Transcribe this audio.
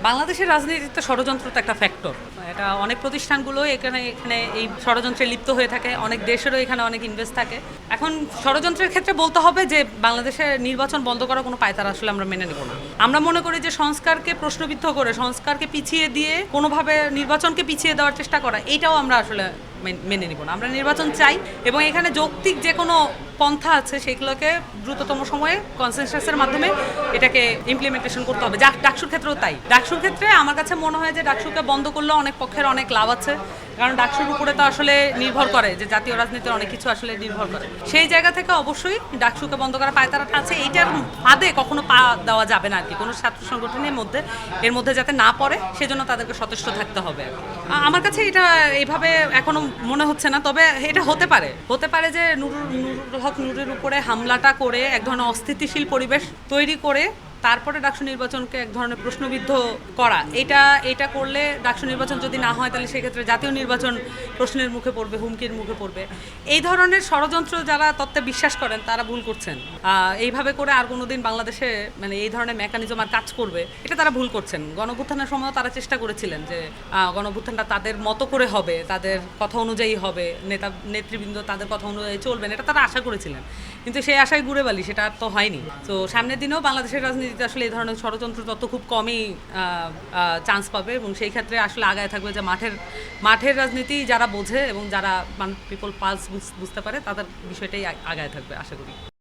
বাংলাদেশের রাজনীতিতে ষড়যন্ত্র তো একটা ফ্যাক্টর। এটা অনেক প্রতিষ্ঠানগুলো এখানে এখানে এই ষড়যন্ত্রে লিপ্ত হয়ে থাকে, অনেক দেশেরও এখানে অনেক ইনভেস্ট থাকে। এখন ষড়যন্ত্রের ক্ষেত্রে বলতে হবে যে বাংলাদেশে নির্বাচন বন্ধ করার কোনো পায়তারা আসলে আমরা মেনে নেব না। আমরা মনে করি যে সংস্কারকে প্রশ্নবিদ্ধ করে, সংস্কারকে পিছিয়ে দিয়ে কোনোভাবে নির্বাচনকে পিছিয়ে দেওয়ার চেষ্টা করা, এইটাও আমরা আসলে মেনে নিব না। আমরা নির্বাচন চাই এবং এখানে যৌক্তিক যে কোনো পন্থা আছে সেগুলোকে দ্রুততম সময়ে কনসেনসাসের মাধ্যমে এটাকে ইমপ্লিমেন্টেশন করতে হবে। ডাকসুর ক্ষেত্রেও তাই। ডাকসুর ক্ষেত্রে আমার কাছে মনে হয় যে ডাকসুকে বন্ধ করলেও অনেক পক্ষের অনেক লাভ আছে, কারণ ডাকসুর উপরে তো আসলে নির্ভর করে যে জাতীয় রাজনীতির অনেক কিছু আসলে নির্ভর করে। সেই জায়গা থেকে অবশ্যই ডাকসুকে বন্ধ করা পায়তারাটা আছে। এইটার ফাঁদে কখনো পা দেওয়া যাবে না আর কি, কোনো ছাত্র সংগঠনের মধ্যে এর মধ্যে যাতে না পড়ে সেজন্য তাদেরকে সচেষ্ট থাকতে হবে। আমার কাছে এটা এইভাবে এখনো মনে হচ্ছে না, তবে এটা হতে পারে যে নুরুল হক নুরের উপরে হামলাটা করে এক ধরনের অস্থিতিশীল পরিবেশ তৈরি করে তারপরে ডাকসু নির্বাচনকে এক ধরনের প্রশ্নবিদ্ধ করা, এটা করলে ডাকসু নির্বাচন যদি না হয় তাহলে সেক্ষেত্রে জাতীয় নির্বাচন প্রশ্নের মুখে পড়বে, হুমকির মুখে পড়বে। এই ধরনের ষড়যন্ত্র যারা তত্ত্বে বিশ্বাস করেন তারা ভুল করছেন। এইভাবে করে আর কোনোদিন বাংলাদেশে মানে এই ধরনের মেকানিজম আর কাজ করবে, এটা তারা ভুল করছেন। গণঅভ্যুত্থানের সময়ও তারা চেষ্টা করেছিলেন যে গণঅভ্যুত্থানটা তাদের মতো করে হবে, তাদের কথা অনুযায়ী হবে, নেতৃবৃন্দ তাদের কথা অনুযায়ী চলবেন, এটা তারা আশা করেছিলেন। কিন্তু সেই আশায় ঘুরে বালি, সেটা তো হয়নি। তো সামনের দিনেও বাংলাদেশের রাজনীতিতে আসলে এই ধরনের ষড়যন্ত্র তত খুব কমই চান্স পাবে এবং সেই ক্ষেত্রে আসলে আগায় থাকবে যে মাঠের রাজনীতি যারা বোঝে এবং যারা পিপল পালস বুঝতে পারে তাদের বিষয়টাই আগায় থাকবে আশা করি।